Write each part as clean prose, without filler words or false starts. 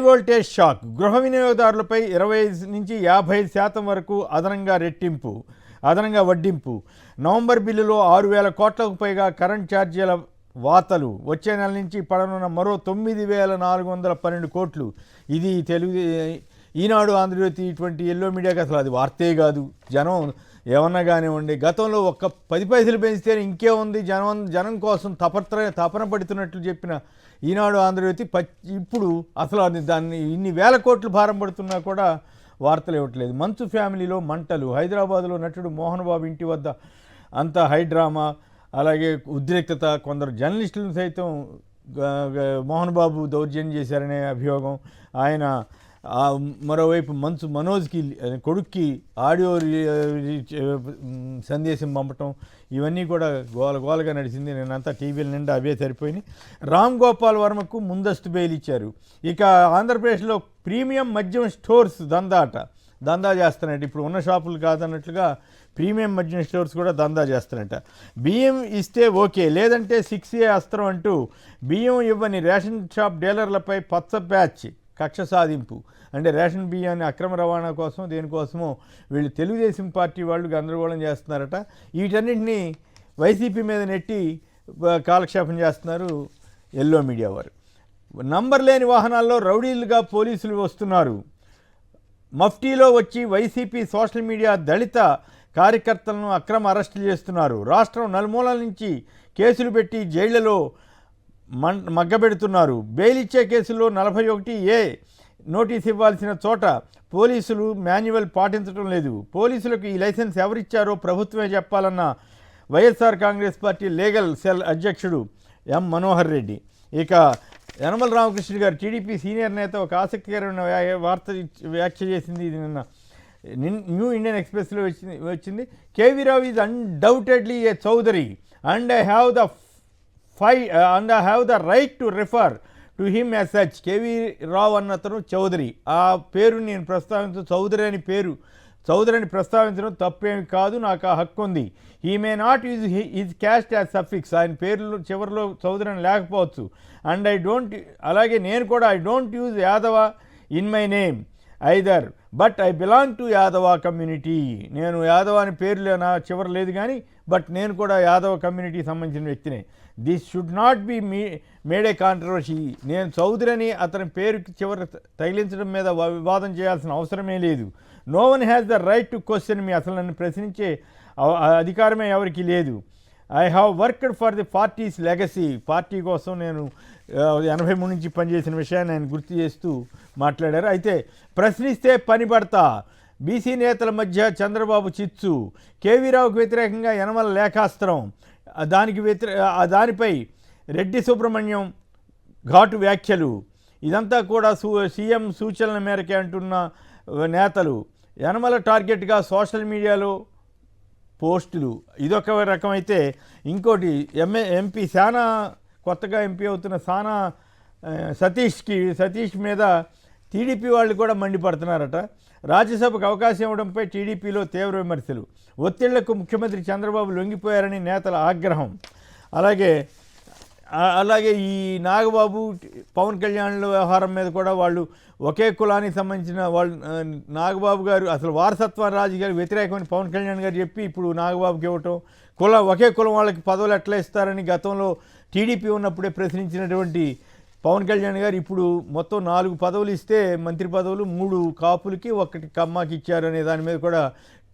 Voltage shock. గృహ వినియోగదారులపై 25-50% వరకు అదనంగా వడ్డింపు. నవంబర్ బిల్లులో 6,000 కోట్లకు పైగా కరెంట్ ఛార్జీల వాతలు. వచ్చే నెల నుంచి పడనున్న మరో 9,412 కోట్లు. ఇది తెలుగు ఈనాడు, ఆంధ్రజ్యోతి ఇటువంటి ఎల్లో మీడియాకి అసలు అది వార్తే కాదు. జనం ఏమన్నా కానివ్వండి, గతంలో ఒక్క 10 పైసలు పెంచితే ఇంకే ఉంది, జనం కోసం తపన పడుతున్నట్లు చెప్పిన ఈనాడు, ఆంధ్రజ్యోతి ఇప్పుడు అసలు దాన్ని ఇన్ని వేల కోట్లు భారం పడుతున్నా కూడా వార్తలు ఇవ్వట్లేదు. మంచు ఫ్యామిలీలో మంటలు. హైదరాబాద్లో నటుడు మోహన్ బాబు ఇంటి వద్ద అంతా హైడ్రామా, అలాగే ఉద్రిక్తత. కొందరు జర్నలిస్టులను సైతం మోహన్ బాబు దౌర్జన్యం చేశారనే అభియోగం. ఆయన మరోవైపు మనోజ్కి కొడుక్కి ఆడియో సందేశం పంపటం, ఇవన్నీ కూడా గోలగా నడిచింది. నేనంతా టీవీల నిండా అవే సరిపోయినాయి. రామ్ గోపాల్ వర్మకు ముందస్తు బెయిల్ ఇచ్చారు. ఇక ఆంధ్రప్రదేశ్లో ప్రీమియం మద్యం స్టోర్స్ దందా చేస్తున్నట్టు. ఇప్పుడు ఉన్న షాపులు కాదన్నట్లుగా ప్రీమియం మద్యం స్టోర్స్ కూడా దందా చేస్తున్నట్ట. బియ్యం ఇస్తే ఓకే, లేదంటే 6A అస్త్రం అంటూ బియ్యం ఇవ్వని రేషన్ షాప్ డీలర్లపై పచ్చ బ్యాచ్ కక్ష సాధింపు. అంటే రేషన్ బియ్యాన్ని అక్రమ రవాణా కోసం దేనికోసమో వీళ్ళు తెలుగుదేశం పార్టీ వాళ్ళు గందరగోళం చేస్తున్నారట. వీటన్నింటినీ వైసీపీ మీద నెట్టి కాలక్షేపం చేస్తున్నారు ఎల్లో మీడియా వారు. నంబర్ లేని వాహనాల్లో రౌడీలుగా పోలీసులు వస్తున్నారు. మఫ్టీలో వచ్చి వైసీపీ సోషల్ మీడియా దళిత కార్యకర్తలను అక్రమ అరెస్టులు చేస్తున్నారు. రాష్ట్రం నలుమూలల నుంచి కేసులు పెట్టి జైళ్లలో మగ్గబెడుతున్నారు. బెయిల్ ఇచ్చే కేసుల్లో 41A నోటీస్ ఇవ్వాల్సిన చోట పోలీసులు మాన్యువల్ పాటించడం లేదు. పోలీసులకు ఈ లైసెన్స్ ఎవరిచ్చారో ప్రభుత్వమే చెప్పాలన్న YSR Congress party legal cell అధ్యక్షుడు ఎం మనోహర్ రెడ్డి. ఇక యనమల రామకృష్ణ గారు, టీడీపీ సీనియర్ నేత, ఒక ఆసక్తికరమైన వ్యాఖ్య చేసింది. ఇది నిన్న న్యూ ఇండియన్ ఎక్స్ప్రెస్లో వచ్చింది. KV Rao is undoubtedly a Chowdary and I have the right to refer to him as such. KV Rao అన్నతను చౌదరి. ఆ పేరు నేను చౌదరి అని ప్రస్తావించడం తప్పేమి కాదు, నాకు ఆ హక్కు ఉంది. He may not use his caste as suffix. ఆయన పేరు చివరిలో చౌదరి అని లేకపోవచ్చు. అండ్ అలాగే నేను కూడా I don't use Yadava in my name either, but I belong to Yadava community. నేను యాదవ అని పేరు నా చివరి లేదు కానీ, బట్ నేను కూడా యాదవ కమ్యూనిటీకి సంబంధించిన వ్యక్తినే. This should not be made a controversy. నేను చౌదరి అని అతని పేరు చివరి తగిలించడం మీద వివాదం చేయాల్సిన అవసరమే లేదు. No one has the right to question me. అసలు నన్ను ప్రశ్నించే అధికారమే ఎవరికి లేదు. I have worked for the party's legacy. పార్టీ కోసం నేను 83 నుంచి పనిచేసిన విషయాన్ని ఆయన గుర్తు చేస్తూ మాట్లాడారు. అయితే ప్రశ్నిస్తే పని పడతా. బీసీ నేతల మధ్య చంద్రబాబు చిచ్చు. కేవీరావుకు వ్యతిరేకంగా యనమల లేఖాస్త్రం. దానిపై రెడ్డి సుబ్రహ్మణ్యం ఘాటు వ్యాఖ్యలు. ఇదంతా కూడా సీఎం సూచనల మేరకే అంటున్న నేతలు. యనమల టార్గెట్గా సోషల్ మీడియాలో పోస్టులు. ఇదొక రకమైతే, ఇంకోటి ఎంపీ సానా, కొత్తగా ఎంపీ అవుతున్న సానా సతీష్ మీద టీడీపీ వాళ్ళు కూడా మండిపడుతున్నారట. రాజ్యసభకు అవకాశం ఇవ్వడంపై టీడీపీలో తీవ్ర విమర్శలు. ఒత్తిళ్లకు ముఖ్యమంత్రి చంద్రబాబు లొంగిపోయారని నేతల ఆగ్రహం. అలాగే ఈ నాగబాబు పవన్ కళ్యాణ్ల వ్యవహారం మీద కూడా వాళ్ళు ఒకే కులానికి సంబంధించిన వాళ్ళు, నాగబాబు గారు అసలు వారసత్వ రాజకీయాలకు వ్యతిరేకమని పవన్ కళ్యాణ్ గారు చెప్పి ఇప్పుడు నాగబాబుకి ఇవ్వటం, ఒకే కులం వాళ్ళకి పదవులు ఎట్లా ఇస్తారని గతంలో టీడీపీ ఉన్నప్పుడే ప్రశ్నించినటువంటి పవన్ కళ్యాణ్ గారు ఇప్పుడు మొత్తం 4 పదవులు ఇస్తే మంత్రి పదవులు 3 కాపులకి 1 కమ్మాకి ఇచ్చారు అనే దాని మీద కూడా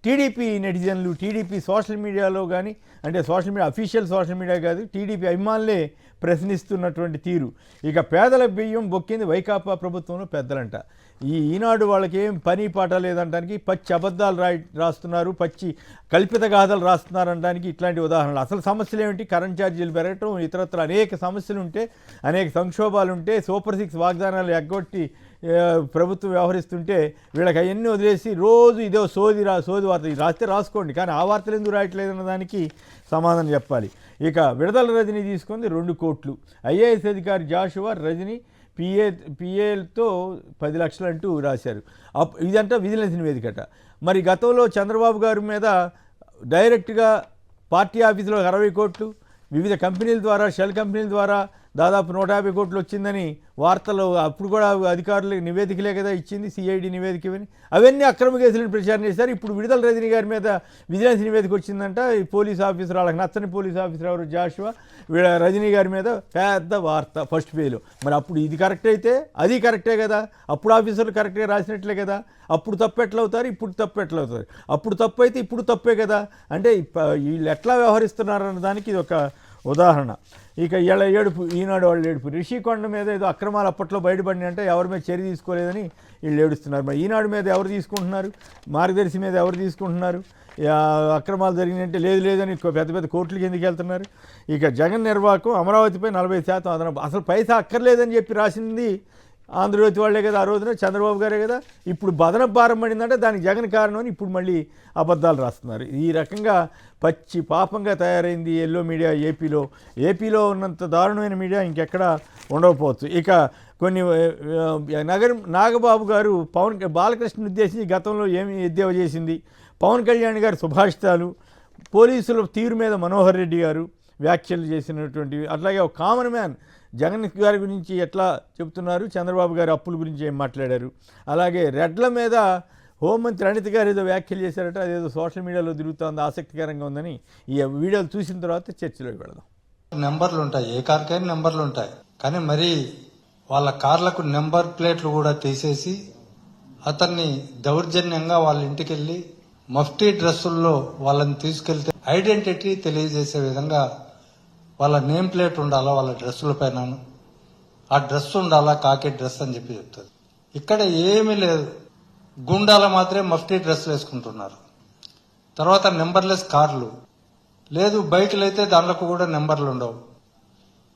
టీడీపీ నెటిజన్లు, టీడీపీ సోషల్ మీడియాలో కానీ, అంటే social media official social media కాదు, టీడీపీ అభిమానులే ప్రశ్నిస్తున్నటువంటి తీరు. ఇక పేదల బియ్యం బొక్కింది వైకాపా ప్రభుత్వంలో పెద్దలంట. ఈనాడు వాళ్ళకి ఏం పని పాట లేదంటానికి పచ్చి అబద్ధాలు రాస్తున్నారు, పచ్చి కల్పిత గాథలు రాస్తున్నారు అనడానికి ఇట్లాంటి ఉదాహరణలు. అసలు సమస్యలు ఏమిటి? కరెంట్ ఛార్జీలు పెరగటం, ఇతరత్ర అనేక సమస్యలు ఉంటే, అనేక సంక్షోభాలు ఉంటే, సూపర్ 6 వాగ్దానాలు ఎగ్గొట్టి ప్రభుత్వం వ్యవహరిస్తుంటే వీళ్ళకి అవన్నీ వదిలేసి రోజు ఇదో సోది వార్త రాస్తే రాసుకోండి, కానీ ఆ వార్తలు ఎందుకు రాయట్లేదన్న దానికి సమాధానం చెప్పాలి. ఇక విడుదల రజని తీసుకుంది 2 కోట్లు. ఐఏఎస్ అధికారి జాషువా రజని పిఏలతో 10 లక్షలు అంటూ రాశారు. ఇదంతా విజిలెన్స్ నివేదికట. మరి గతంలో చంద్రబాబు గారి మీద డైరెక్ట్గా పార్టీ ఆఫీసులో 60 కోట్లు, వివిధ కంపెనీల ద్వారా, షెల్ కంపెనీల ద్వారా దాదాపు 150 కోట్లు వచ్చిందని వార్తలు అప్పుడు కూడా అధికారులు నివేదికలే కదా ఇచ్చింది, సిఐడి నివేదిక ఇవన్నీ, అవన్నీ అక్రమ కేసులను ప్రచారం చేశారు. ఇప్పుడు విడుదల రజనీ గారి మీద విజిలెన్స్ నివేదిక వచ్చిందంట. ఈ పోలీస్ ఆఫీసర్, వాళ్ళకి నచ్చని పోలీస్ ఆఫీసర్ ఎవరు, జాషువా, రజనీ గారి మీద పెద్ద వార్త ఫస్ట్ పేజీలో. మరి అప్పుడు ఇది కరెక్ట్ అయితే అది కరెక్టే కదా, అప్పుడు ఆఫీసర్లు కరెక్ట్గా రాసినట్లే కదా. అప్పుడు తప్పు ఎట్లా అవుతారు, ఇప్పుడు తప్పు ఎట్లా అవుతారు, అప్పుడు తప్పు అయితే ఇప్పుడు తప్పే కదా. అంటే వీళ్ళు ఎట్లా వ్యవహరిస్తున్నారు అన్న దానికి ఇది ఒక ఉదాహరణ. ఇక ఇలా ఏడుపు, ఈనాడు వాళ్ళు ఏడుపు, రిషికొండ మీద ఏదో అక్రమాలు అప్పట్లో బయటపడినాయి అంటే ఎవరి మీద చర్య తీసుకోలేదని వీళ్ళు ఏడుస్తున్నారు. మరి ఈనాడు మీద ఎవరు తీసుకుంటున్నారు, మార్గదర్శి మీద ఎవరు తీసుకుంటున్నారు, అక్రమాలు జరిగినాయంటే లేదు లేదని పెద్ద పెద్ద కోర్టులకి ఎందుకు వెళ్తున్నారు. ఇక జగన్ నిర్వాహకం అమరావతిపై 40% అదనపు, అసలు పైసా అక్కర్లేదని చెప్పి రాసింది ఆంధ్రజ్యోతి వాళ్ళే కదా, ఆ రోజున చంద్రబాబు గారే కదా. ఇప్పుడు బదనపు భారం పడిందంటే దానికి జగన్ కారణం అని ఇప్పుడు మళ్ళీ అబద్ధాలు రాస్తున్నారు. ఈ రకంగా పచ్చి పాపంగా తయారైంది ఎల్లో మీడియా ఏపీలో ఉన్నంత దారుణమైన మీడియా ఇంకెక్కడా ఉండకపోవచ్చు. ఇక కొన్ని నాగబాబు గారు బాలకృష్ణ ఉద్దేశించి గతంలో ఏమి ఎద్దేవా చేసింది, పవన్ కళ్యాణ్ గారు సుభాషితాలు, పోలీసుల తీరు మీద మనోహర్ రెడ్డి గారు వ్యాఖ్యలు చేసినటువంటివి, అట్లాగే ఒక కామన్ మ్యాన్ జగన్ గారి గురించి ఎట్లా చెప్తున్నారు, చంద్రబాబు గారి అప్పుల గురించి ఏం మాట్లాడారు, అలాగే రెడ్ల మీద హోంమంత్రి అనిత గారు ఏదో వ్యాఖ్యలు చేశారట, అదేదో సోషల్ మీడియాలో తిరుగుతుంది, ఆసక్తికరంగా ఉందని ఈ వీడియోలు చూసిన తర్వాత చర్చలోకి వెళదాం. నెంబర్లు ఉంటాయి, ఏ కార్కైనా నెంబర్లు ఉంటాయి, కానీ మరి వాళ్ళ కార్లకు నెంబర్ ప్లేట్లు కూడా తీసేసి అతన్ని దౌర్జన్యంగా వాళ్ళ ఇంటికి వెళ్ళి మఫ్టీ డ్రెస్సుల్లో వాళ్ళని తీసుకెళ్తే ఐడెంటిటీ తెలియజేసే విధంగా వాళ్ళ నేమ్ ప్లేట్ ఉండాలా, వాళ్ళ డ్రెస్సుల పైన ఆ డ్రెస్ ఉండాలా, కాకి డ్రెస్ అని చెప్పి చెప్తుంది. ఇక్కడ ఏమీ లేదు, గుండాల మాత్రమే మఫ్టీ డ్రెస్సులు వేసుకుంటున్నారు. తర్వాత నెంబర్లెస్ కార్లు లేదు, బైకులు అయితే దాంట్లో కూడా నెంబర్లు ఉండవు.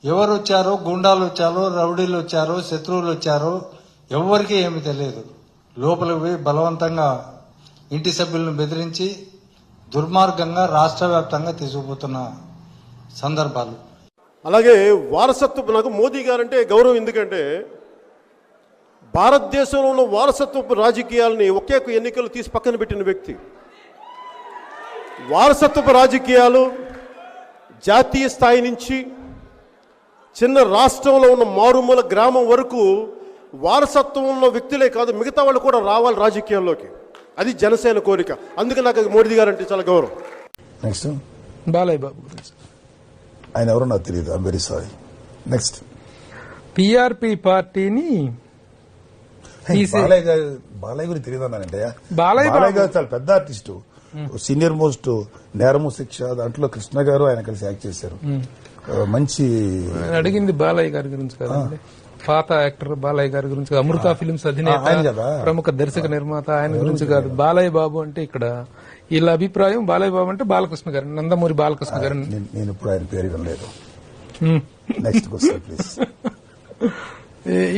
ఎవరు వచ్చారో, గుండాలు వచ్చారో, రౌడీలు వచ్చారో, శత్రువులు వచ్చారో ఎవరికి ఏమి తెలియదు. లోపలికి పోయి బలవంతంగా ఇంటి సభ్యులను బెదిరించి దుర్మార్గంగా రాష్ట్ర వ్యాప్తంగా తీసుకుపోతున్న సందర్భాలు. అలాగే వారసత్వపు, నాకు మోదీ గారంటే గౌరవం, ఎందుకంటే భారతదేశంలో ఉన్న వారసత్వపు రాజకీయాలని ఒకే ఎన్నికలు తీసి పక్కన పెట్టిన వ్యక్తి. వారసత్వపు రాజకీయాలు జాతీయ స్థాయి నుంచి చిన్న రాష్ట్రంలో ఉన్న మారుమూల గ్రామం వరకు వారసత్వం ఉన్న వ్యక్తులే కాదు, మిగతా వాళ్ళు కూడా రావాలి రాజకీయాల్లోకి. అది జనసేన కోరిక. అందుకే నాకు మోదీ గారు అంటే చాలా గౌరవం. నెక్స్ట్ బాలయ్య బాబు గురించి. ఆయన ఎవరో నాకు తెలియదు, I'm very sorry. Next PRP పార్టీని బాలయ్య గురించి తెలియదు అన్నానంటే, బాలయ్య గారు చాలా పెద్ద ఆర్టిస్టు, సీనియర్ మోస్ట్ నేరము శిక్ష దాంట్లో కృష్ణ గారు ఆయన కలిసి యాక్ట్ చేశారు. మంచి అడిగింది బాలయ్య గారి గురించి కదండి, పాత యాక్టర్ బాలయ్య గారి గురించి, అమృత ఫిల్మ్స్ అధినేత, ప్రముఖ దర్శక నిర్మాత, ఆయన గురించి కాదు. బాలయ్య బాబు అంటే ఇక్కడ వీళ్ళ అభిప్రాయం, బాలయ్య బాబు అంటే బాలకృష్ణ గారు, నందమూరి బాలకృష్ణ గారు. నేను ఇప్పుడు ఆయన పేరు వినలేదు. Next question please.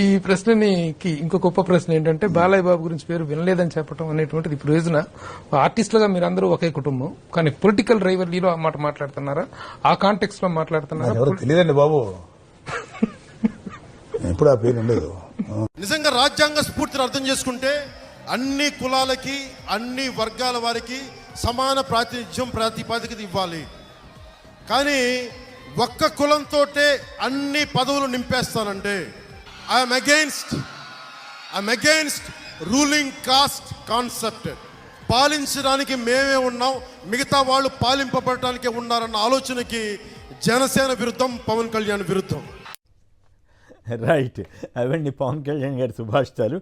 ఈ ప్రశ్నని ఇంకో గొప్ప ప్రశ్న ఏంటంటే, బాలయ్య బాబు గురించి పేరు వినలేదని చెప్పడం అనేటువంటిది ప్రయోజన. ఆర్టిస్టులుగా మీరందరూ ఒకే కుటుంబం, కానీ పొలిటికల్ రైవల్లీలో ఆ మాట మాట్లాడుతున్నారా, ఆ కాంటెక్స్ట్ లో మాట్లాడుతున్నారా? ఎవరు తెలియదండి బాబు, ఎప్పుడు ఆ పేరు ఉండదు. నిజంగా రాజ్యాంగ స్ఫూర్తిని అర్థం చేసుకుంటే అన్ని కులాలకి, అన్ని వర్గాల వారికి సమాన ప్రాతినిధ్యం, ప్రాతిపదికత ఇవ్వాలి. కానీ ఒక్క కులంతోటే అన్ని పదవులు నింపేస్తానంటే I'm against ruling caste concept. పాలించడానికి మేమే ఉన్నాం, మిగతా వాళ్ళు పాలింపబడటానికే ఉన్నారన్న ఆలోచనకి జనసేన విరుద్ధం, పవన్ కళ్యాణ్ విరుద్ధం. రైట్, అవన్నీ పవన్ కళ్యాణ్ గారి సుభాషితాలు.